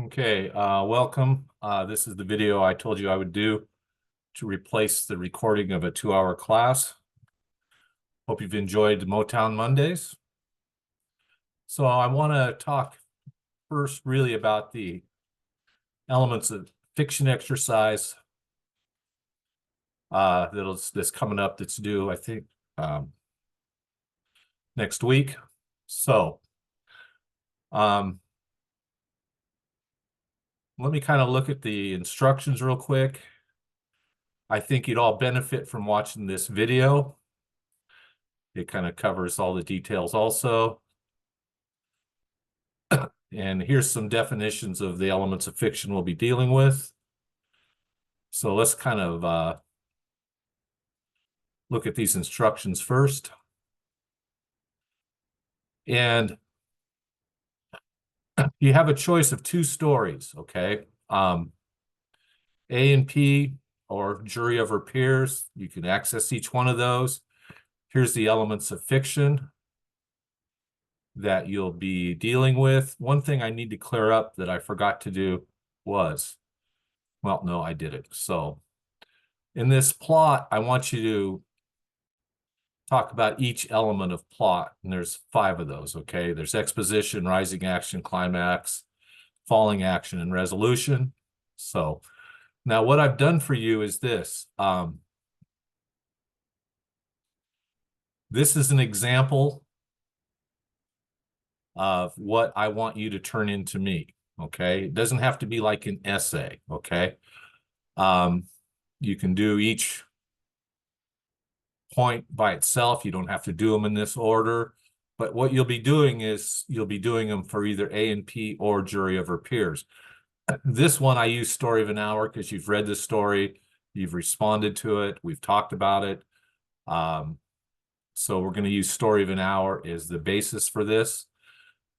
Okay, welcome. This is the video I told you I would do to replace the recording of a 2-hour class. Hope you've enjoyed Motown Mondays. So I want to talk first really about the elements of fiction exercise that's coming up, that's due, I think, next week. So let me kind of look at the instructions real quick. I think you'd all benefit from watching this video. It kind of covers all the details also. And here's some definitions of the elements of fiction we'll be dealing with. So let's kind of look at these instructions first. And you have a choice of 2 stories, okay? A and P, or Jury of Her Peers. You can access each one of those. Here's the elements of fiction that you'll be dealing with. One thing I need to clear up that I forgot to do was, well, no, I did it. So in this plot, I want you to talk about each element of plot, and there's 5 of those, okay? There's exposition, rising action, climax, falling action, and resolution. So now what I've done for you is this. This is an example of what I want you to turn into me, okay? It doesn't have to be like an essay, okay? You can do each point by itself. You don't have to do them in this order. But what you'll be doing is you'll be doing them for either A and P or Jury of Her Peers. This one I use Story of an Hour because you've read the story, you've responded to it, we've talked about it. So we're going to use Story of an Hour as the basis for this,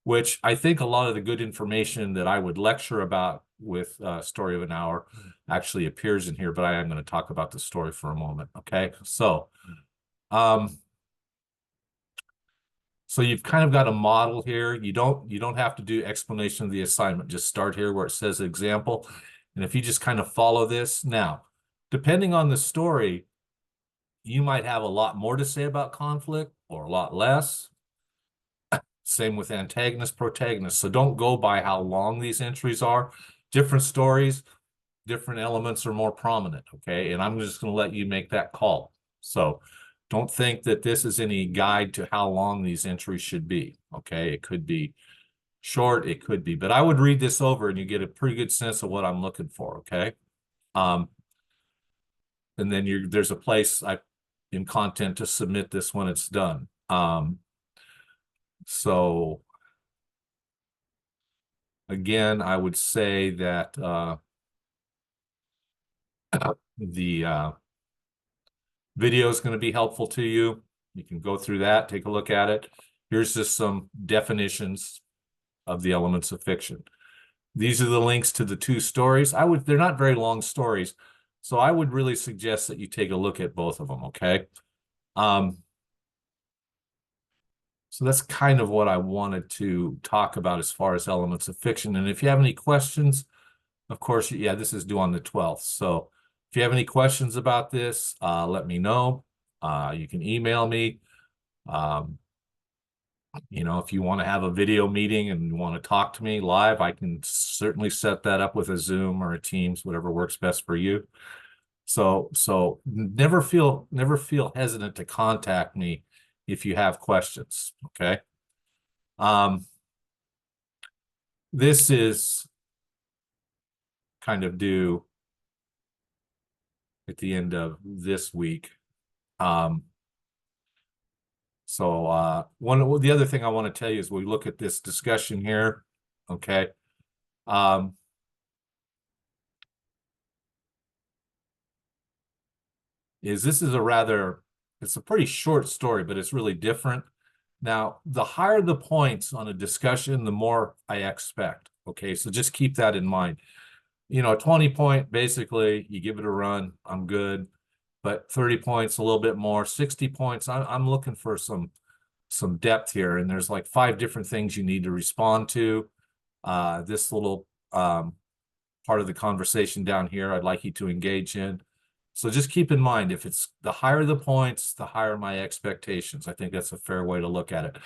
which I think a lot of the good information that I would lecture about with Story of an Hour actually appears in here, but I am going to talk about the story for a moment, okay? So you've kind of got a model here. You don't have to do explanation of the assignment. Just start here where it says example. And if you just kind of follow this. Now, depending on the story, you might have a lot more to say about conflict or a lot less. Same with antagonist, protagonist. So don't go by how long these entries are. Different stories, different elements are more prominent, okay? And I'm just going to let you make that call. So don't think that this is any guide to how long these entries should be, okay? It could be short, it could be, but I would read this over and you get a pretty good sense of what I'm looking for, okay? And then there's a place in content to submit this when it's done. So again, I would say that the video is going to be helpful to you. You can go through that, take a look at it. Here's just some definitions of the elements of fiction. These are the links to the 2 stories. They're not very long stories, so I would really suggest that you take a look at both of them, okay? So that's kind of what I wanted to talk about as far as elements of fiction. And if you have any questions, of course, yeah, this is due on the 12th. So if you have any questions about this, let me know. You can email me. You know, if you want to have a video meeting and you want to talk to me live, I can certainly set that up with a Zoom or a Teams, whatever works best for you. So never feel hesitant to contact me if you have questions, okay? This is kind of due at the end of this week. The other thing I want to tell you is we look at this discussion here, okay? This is it's a pretty short story, but it's really different. Now, the higher the points on a discussion, the more I expect, okay? So just keep that in mind. You know, 20 point, basically, you give it a run, I'm good. But 30 points, a little bit more. 60 points, I'm looking for some depth here. And there's like 5 different things you need to respond to. This little part of the conversation down here I'd like you to engage in. So just keep in mind, if it's the higher the points, the higher my expectations. I think that's a fair way to look at it.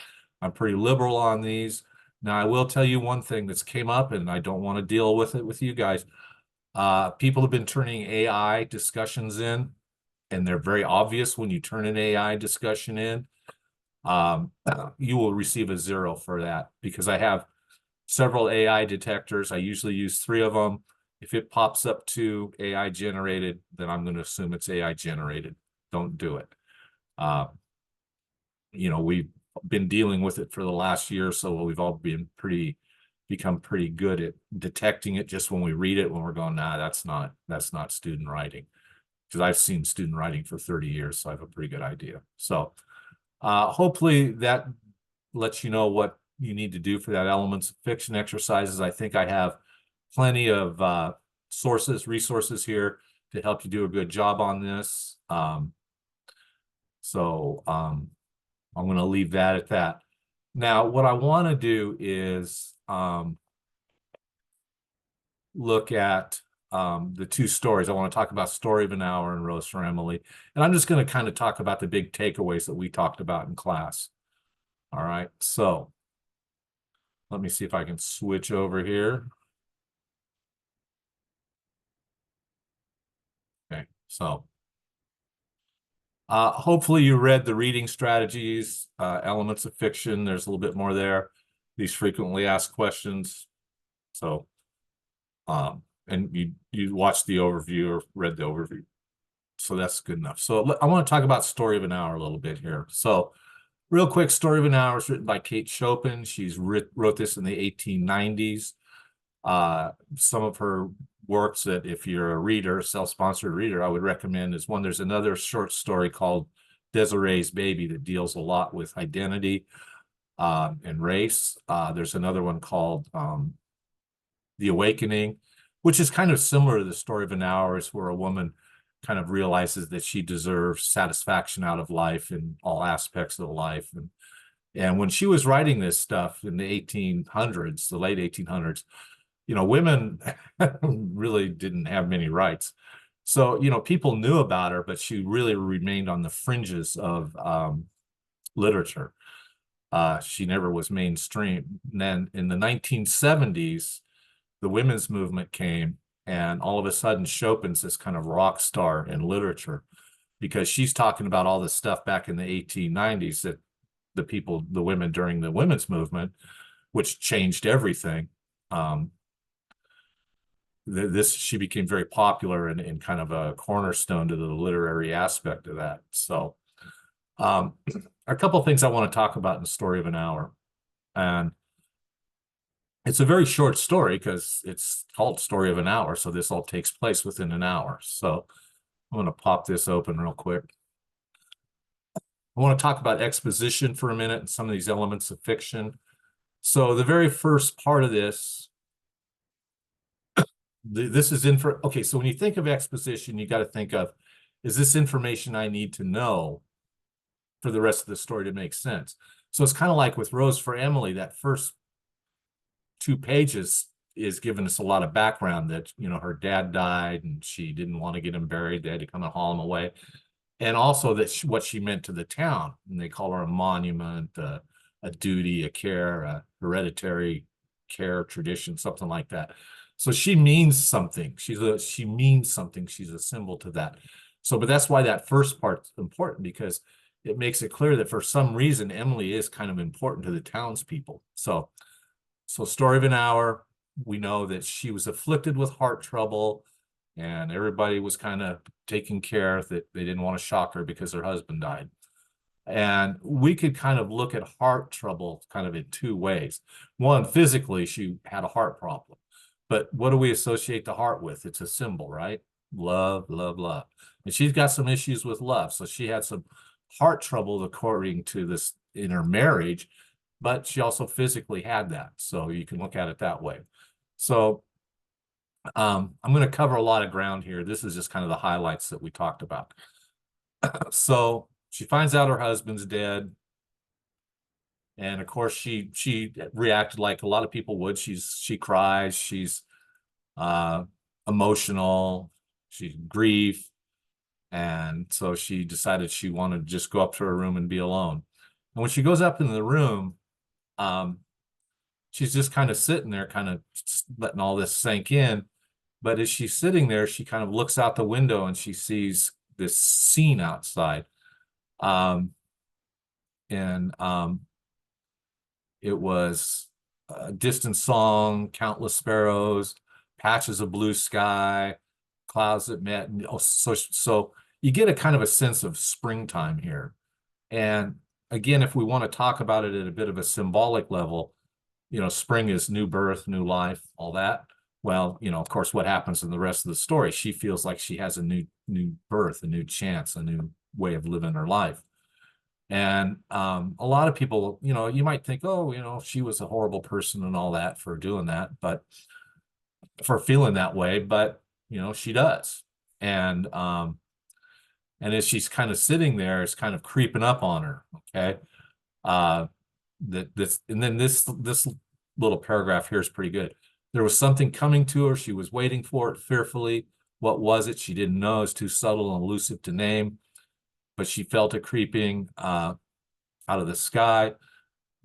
I'm pretty liberal on these. Now, I will tell you one thing that's came up, and I don't want to deal with it with you guys. People have been turning AI discussions in, and they're very obvious when you turn an AI discussion in. You will receive a 0 for that, because I have several AI detectors. I usually use 3 of them. If it pops up to AI generated, then I'm going to assume it's AI generated. Don't do it. We've been dealing with it for the last year or so. We've all become pretty good at detecting it just when we read it, when we're going, nah, that's not student writing. Because I've seen student writing for 30 years, so I have a pretty good idea. So hopefully that lets you know what you need to do for that elements of fiction exercises. I think I have plenty of resources here to help you do a good job on this. So I'm going to leave that at that. Now, what I want to do is look at the 2 stories. I want to talk about Story of an Hour and Rose for Emily. And I'm just going to kind of talk about the big takeaways that we talked about in class. All right, so let me see if I can switch over here. Okay, so hopefully you read the reading strategies, elements of fiction. There's a little bit more there. These frequently asked questions. So, and you watched the overview or read the overview. So that's good enough. So I want to talk about Story of an Hour a little bit here. So real quick, Story of an Hour is written by Kate Chopin. She's wrote this in the 1890s. Some of her works that, if you're a reader, self-sponsored reader, I would recommend is one. There's another short story called Desiree's Baby that deals a lot with identity and race. There's another one called The Awakening, which is kind of similar to the Story of an Hour, is where a woman kind of realizes that she deserves satisfaction out of life in all aspects of life. And when she was writing this stuff in the 1800s, the late 1800s, women really didn't have many rights. So, people knew about her, but she really remained on the fringes of literature. She never was mainstream. And then in the 1970s, the women's movement came, and all of a sudden Chopin's this kind of rock star in literature, because she's talking about all this stuff back in the 1890s that the women during the women's movement, which changed everything. She became very popular and kind of a cornerstone to the literary aspect of that. So a couple of things I want to talk about in the Story of an Hour. And it's a very short story because it's called Story of an Hour. So this all takes place within an hour. So I'm going to pop this open real quick. I want to talk about exposition for a minute and some of these elements of fiction. So the very first part of this is okay, so when you think of exposition, you got to think of, is this information I need to know for the rest of the story to make sense? So it's kind of like with Rose for Emily, that first 2 pages is giving us a lot of background that, her dad died and she didn't want to get him buried. They had to come and haul him away. And also that what she meant to the town. And they call her a monument, a duty, a care, a hereditary care tradition, something like that. So she means something. She means something. She's a symbol to that. So, but that's why that first part's important, because it makes it clear that for some reason Emily is kind of important to the townspeople. So Story of an Hour, we know that she was afflicted with heart trouble, and everybody was kind of taking care that they didn't want to shock her because her husband died. And we could kind of look at heart trouble kind of in 2 ways. One, physically, she had a heart problem. But what do we associate the heart with? It's a symbol, right? Love, love, love. And she's got some issues with love. So she had some heart trouble according to this in her marriage, but she also physically had that. So you can look at it that way. So I'm going to cover a lot of ground here. This is just kind of the highlights that we talked about. So she finds out her husband's dead. And of course, she reacted like a lot of people would. She cries. She's uh, emotional, she's grief. And so she decided she wanted to just go up to her room and be alone. And when she goes up in the room, um, she's just kind of sitting there, kind of letting all this sink in. But as she's sitting there, she kind of looks out the window and she sees this scene outside. Um, and it was a distant song, countless sparrows, patches of blue sky, clouds that met. And so you get a kind of a sense of springtime here. And again, if we want to talk about it at a bit of a symbolic level, spring is new birth, new life, all that. Well, of course, what happens in the rest of the story? She feels like she has a new birth, a new chance, a new way of living her life. And a lot of people, you might think, oh, she was a horrible person and all that for doing that, but for feeling that way, but she does. And as she's kind of sitting there, it's kind of creeping up on her. Okay. And then this little paragraph here is pretty good. There was something coming to her. She was waiting for it fearfully. What was it? She didn't know. It's too subtle and elusive to name, but she felt it creeping out of the sky.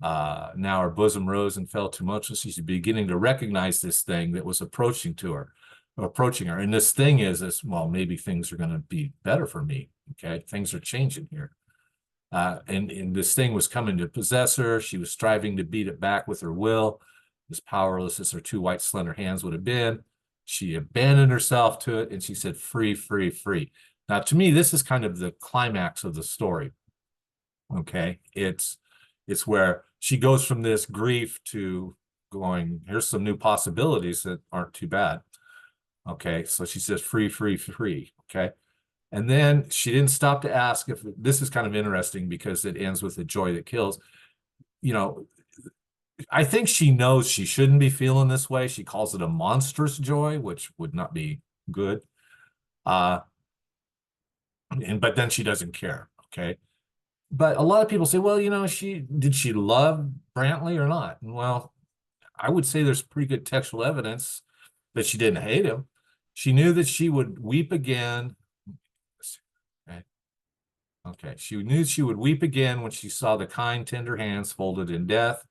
Now her bosom rose and fell too much. And she's beginning to recognize this thing that was approaching her. And this thing is, well, maybe things are going to be better for me. Okay. Things are changing here. And this thing was coming to possess her. She was striving to beat it back with her will, as powerless as her two white, slender hands would have been. She abandoned herself to it, and she said, free, free, free. Now, to me, this is kind of the climax of the story. Okay. It's where she goes from this grief to going, here's some new possibilities that aren't too bad. Okay. So she says, free, free, free. Okay. And then she didn't stop to ask if this is kind of interesting because it ends with a joy that kills. I think she knows she shouldn't be feeling this way. She calls it a monstrous joy, which would not be good. But then she doesn't care. Okay. But a lot of people say, well, did she love Brantley or not? And well, I would say there's pretty good textual evidence that she didn't hate him. She knew that she would weep again. Okay. She knew she would weep again when she saw the kind, tender hands folded in death,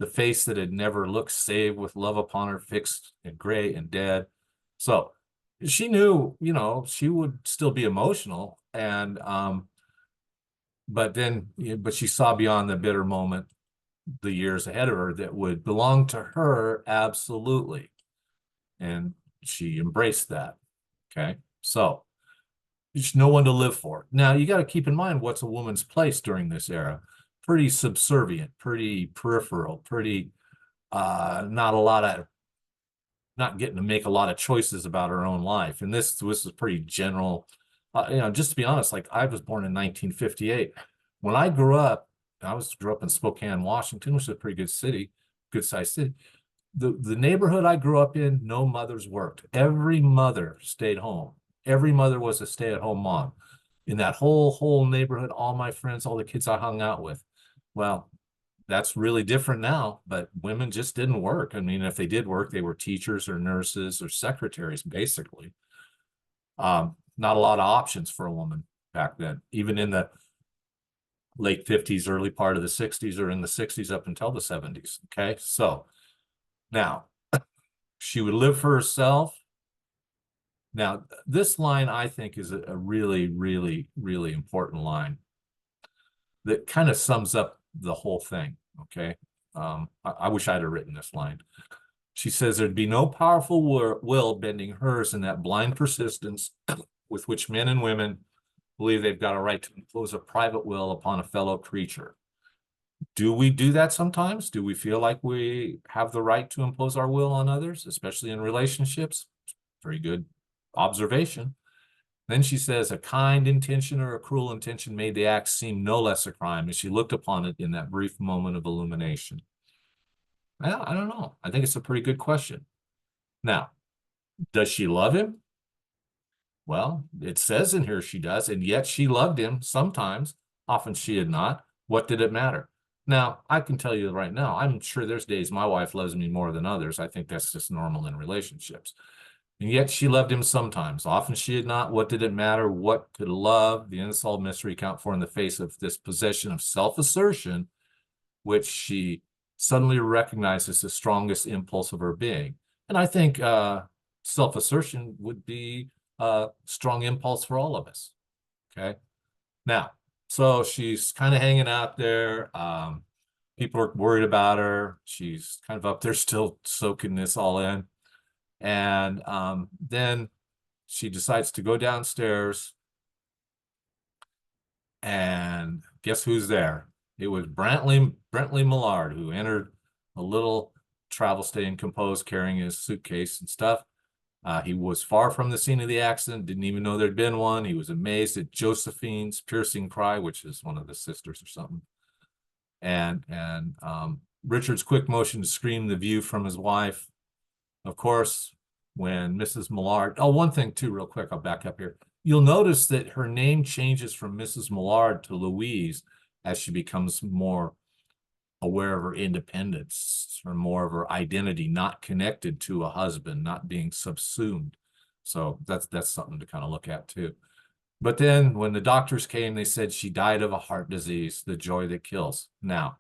the face that had never looked save with love upon her, fixed and gray and dead. So she knew, she would still be emotional. But she saw beyond the bitter moment, the years ahead of her that would belong to her absolutely. And she embraced that. Okay. So there's no one to live for. Now, you got to keep in mind what's a woman's place during this era. Pretty subservient, pretty peripheral, pretty not getting to make a lot of choices about her own life. And this is pretty general. Just to be honest, like I was born in 1958. When I grew up in Spokane, Washington, which is a pretty good city, good sized city. The neighborhood I grew up in, no mothers worked. Every mother stayed home. Every mother was a stay-at-home mom. In that whole neighborhood, all my friends, all the kids I hung out with. Well, that's really different now, but women just didn't work. I mean, if they did work, they were teachers or nurses or secretaries, basically. Not a lot of options for a woman back then, even in the late 50s, early part of the 60s, or in the 60s up until the 70s. Okay. So now she would live for herself. Now, this line I think is a really, really, really important line that kind of sums up the whole thing. Okay. I wish I'd have written this line. She says there'd be no powerful will bending hers in that blind persistence with which men and women believe they've got a right to impose a private will upon a fellow creature. Do we do that sometimes? Do we feel like we have the right to impose our will on others, especially in relationships? Very good observation. Then she says a kind intention or a cruel intention made the act seem no less a crime as she looked upon it in that brief moment of illumination. Well, I don't know. I think it's a pretty good question. Now, does she love him? Well, it says in here she does, and yet she loved him sometimes. Often she did not. What did it matter? Now, I can tell you right now, I'm sure there's days my wife loves me more than others. I think that's just normal in relationships. And yet she loved him sometimes. Often she did not. What did it matter? What could love, the unsolved mystery, account for in the face of this possession of self-assertion, which she suddenly recognizes the strongest impulse of her being? And I think self-assertion would be a strong impulse for all of us. Okay. Now, so she's kind of hanging out there. People are worried about her. She's kind of up there still soaking this all in. And then she decides to go downstairs. And guess who's there? It was Brentley Millard, who entered a little travel station composed carrying his suitcase and stuff. He was far from the scene of the accident, didn't even know there'd been one. He was amazed at Josephine's piercing cry, which is one of the sisters or something. And Richard's quick motion to screen the view from his wife. Of course, when Mrs. Millard, oh, one thing too, real quick, I'll back up here. You'll notice that her name changes from Mrs. Millard to Louise as she becomes more aware of her independence or more of her identity, not connected to a husband, not being subsumed. So that's something to kind of look at too. But then when the doctors came, they said she died of a heart disease, the joy that kills. Now,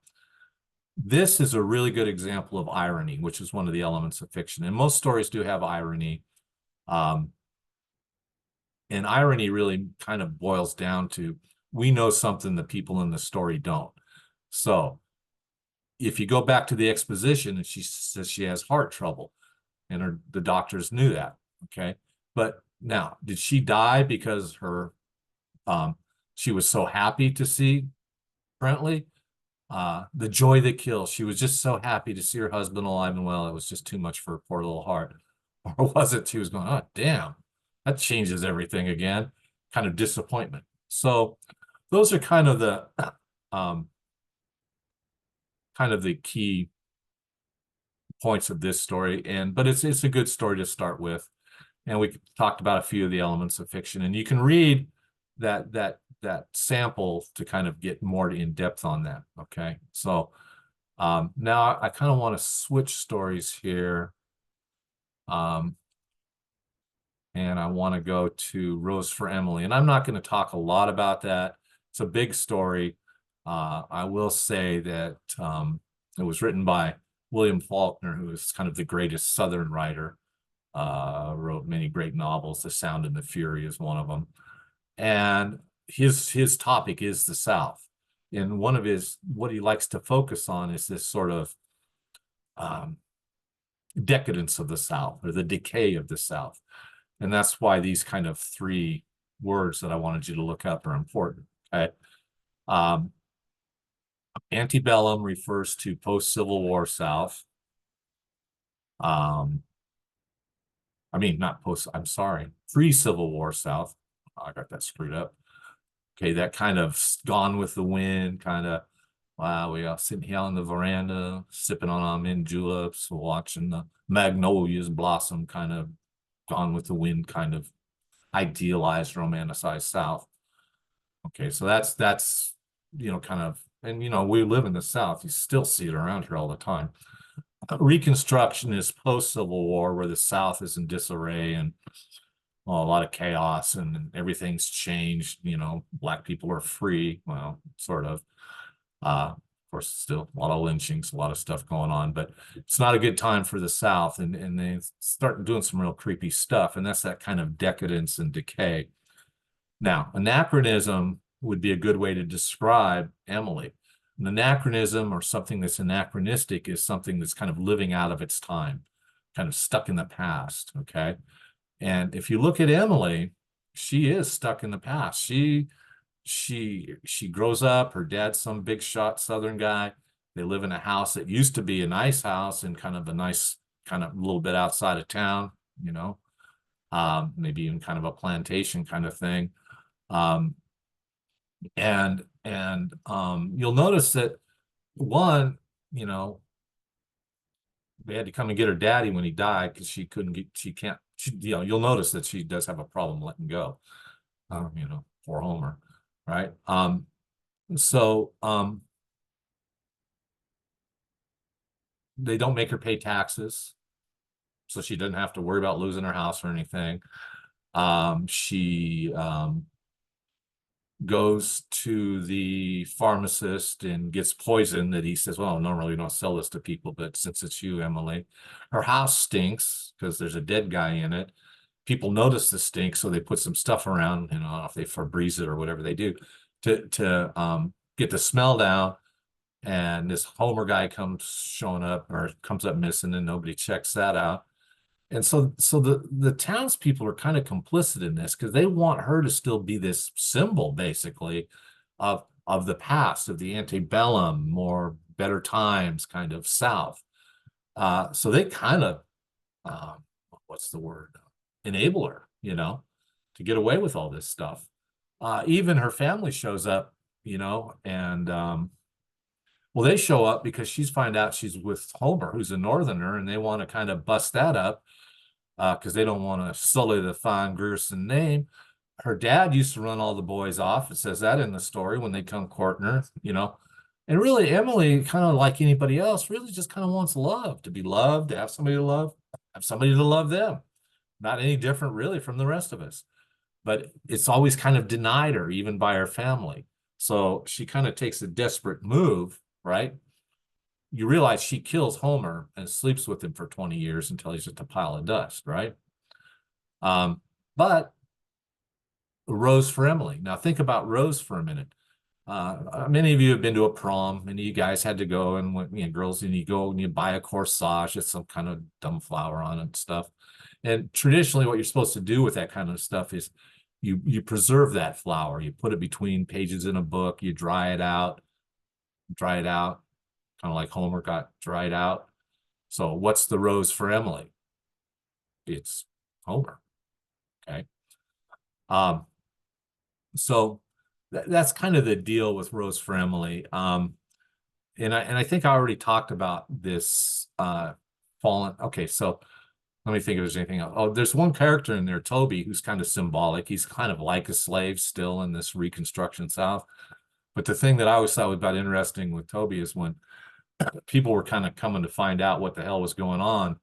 this is a really good example of irony, which is one of the elements of fiction. And most stories do have irony. And irony really kind of boils down to, we know something that people in the story don't. So if you go back to the exposition and she says she has heart trouble and the doctors knew that, okay? But now, did she die because she was so happy to see Brentley? The joy that kills. She was just so happy to see her husband alive and well. It was just too much for her poor little heart. Or was it she was going, oh, damn, that changes everything again? Kind of disappointment. So those are kind of the key points of this story. But it's a good story to start with. And we talked about a few of the elements of fiction. And you can read that sample to kind of get more in depth on that. Okay. So now I kind of want to switch stories here. And I want to go to Rose for Emily. And I'm not going to talk a lot about that. It's a big story. I will say that it was written by William Faulkner, who is kind of the greatest Southern writer. Wrote many great novels. The Sound and the Fury is one of them. And his topic is the South. And one of what he likes to focus on is this sort of decadence of the South, or the decay of the South. And that's why these kind of three words that I wanted you to look up are important. Okay. Antebellum refers to post-Civil War South. I mean, not post, I'm sorry, pre-Civil War South. Oh, I got that screwed up. Okay, that kind of gone with the wind, kind of, wow, we are sitting here on the veranda, sipping on our mint juleps, watching the magnolias blossom, kind of gone with the wind, kind of idealized, romanticized South. Okay, so that's kind of, and we live in the South. You still see it around here all the time. Reconstruction is post-Civil War, where the South is in disarray and a lot of chaos and everything's changed. Black people are free. Well, sort of. Of course, still a lot of lynchings, a lot of stuff going on, but it's not a good time for the South, and they start doing some real creepy stuff, and that's that kind of decadence and decay. Now, anachronism would be a good way to describe Emily. An anachronism, or something that's anachronistic, is something that's kind of living out of its time, kind of stuck in the past, okay? And if you look at Emily, she is stuck in the past. She grows up, her dad's some big shot Southern guy. They live in a house that used to be a nice house and kind of a nice, kind of a little bit outside of town, maybe even kind of a plantation kind of thing. You'll notice that they had to come and get her daddy when he died because you'll notice that she does have a problem letting go, poor Homer, right? they don't make her pay taxes, so she doesn't have to worry about losing her house or anything. She goes to the pharmacist and gets poison that he says, well, normally we don't sell this to people, but since it's you, Emily, her house stinks because there's a dead guy in it. People notice the stink, so they put some stuff around, you know, if they Febreze it or whatever they do to get the smell down. And this Homer guy comes up missing, and nobody checks that out. And so the townspeople are kind of complicit in this because they want her to still be this symbol, basically, of the past, of the antebellum, more better times kind of South. So they kind of what's the word? Enable her, you know, to get away with all this stuff. Even her family shows up, you know, and well, they show up because find out she's with Homer, who's a Northerner, and they want to kind of bust that up because they don't want to sully the fine Grierson name. Her dad used to run all the boys off. It says that in the story when they come courting her, you know. And really, Emily, kind of like anybody else, really just kind of wants love, to be loved, to have somebody to love, have somebody to love them. Not any different, really, from the rest of us. But it's always kind of denied her, even by her family. So she kind of takes a desperate move, right? You realize she kills Homer and sleeps with him for 20 years until he's just a pile of dust, right? But Rose for Emily. Now think about Rose for a minute. Many of you have been to a prom. Many of you guys had to go, and when, you know, girls, and you go and you buy a corsage, it's some kind of dumb flower on it and stuff. And traditionally, what you're supposed to do with that kind of stuff is you preserve that flower. You put it between pages in a book. You dry it out, kind of like Homer got dried out. So what's the rose for Emily? It's Homer. Okay. So that's kind of the deal with Rose for Emily. And I think I already talked about this fallen. Okay, so let me think if there's anything else. Oh, there's one character in there, Toby, who's kind of symbolic. He's kind of like a slave still in this Reconstruction South. But the thing that I always thought was about interesting with Toby is when people were kind of coming to find out what the hell was going on,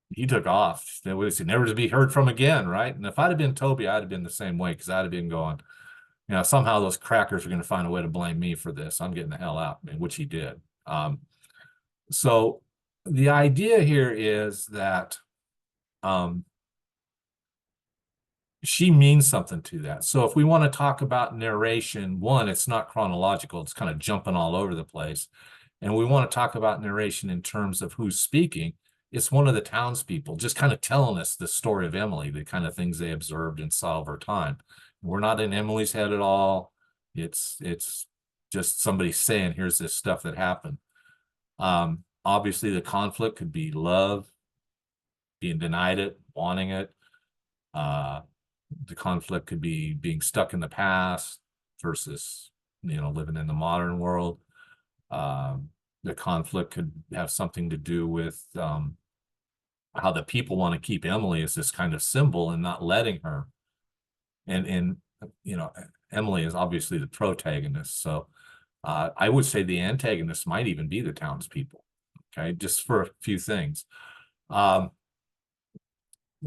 he took off. That was never to be heard from again, right? And if I'd have been Toby, I'd have been the same way, because I'd have been going, you know, somehow those crackers are going to find a way to blame me for this. I'm getting the hell out, which he did. So the idea here is that she means something to that. So if we want to talk about narration, one, it's not chronological. It's kind of jumping all over the place. And we want to talk about narration in terms of who's speaking. It's one of the townspeople just kind of telling us the story of Emily, the kind of things they observed and saw over time. We're not in Emily's head at all. It's just somebody saying, here's this stuff that happened. Obviously, the conflict could be love, being denied it, wanting it. The conflict could be being stuck in the past versus, you know, living in the modern world. The conflict could have something to do with how the people want to keep Emily as this kind of symbol and not letting her. And you know, Emily is obviously the protagonist. So I would say the antagonist might even be the townspeople. Okay, just for a few things.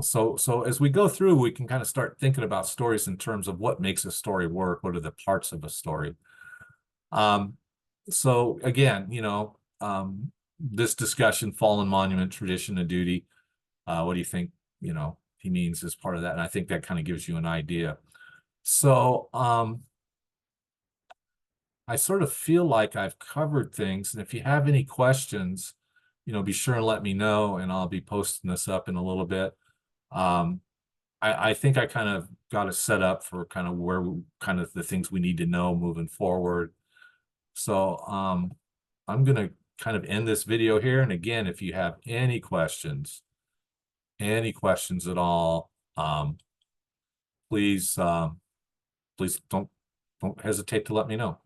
So as we go through, we can kind of start thinking about stories in terms of what makes a story work. What are the parts of a story? So again, you know, this discussion, fallen monument, tradition, and duty. What do you think, you know, he means as part of that? And I think that kind of gives you an idea. So I sort of feel like I've covered things. And if you have any questions, you know, be sure and let me know, and I'll be posting this up in a little bit. I think I kind of got it set up for kind of kind of the things we need to know moving forward. So I'm going to kind of end this video here. And again, if you have any questions at all, please don't hesitate to let me know.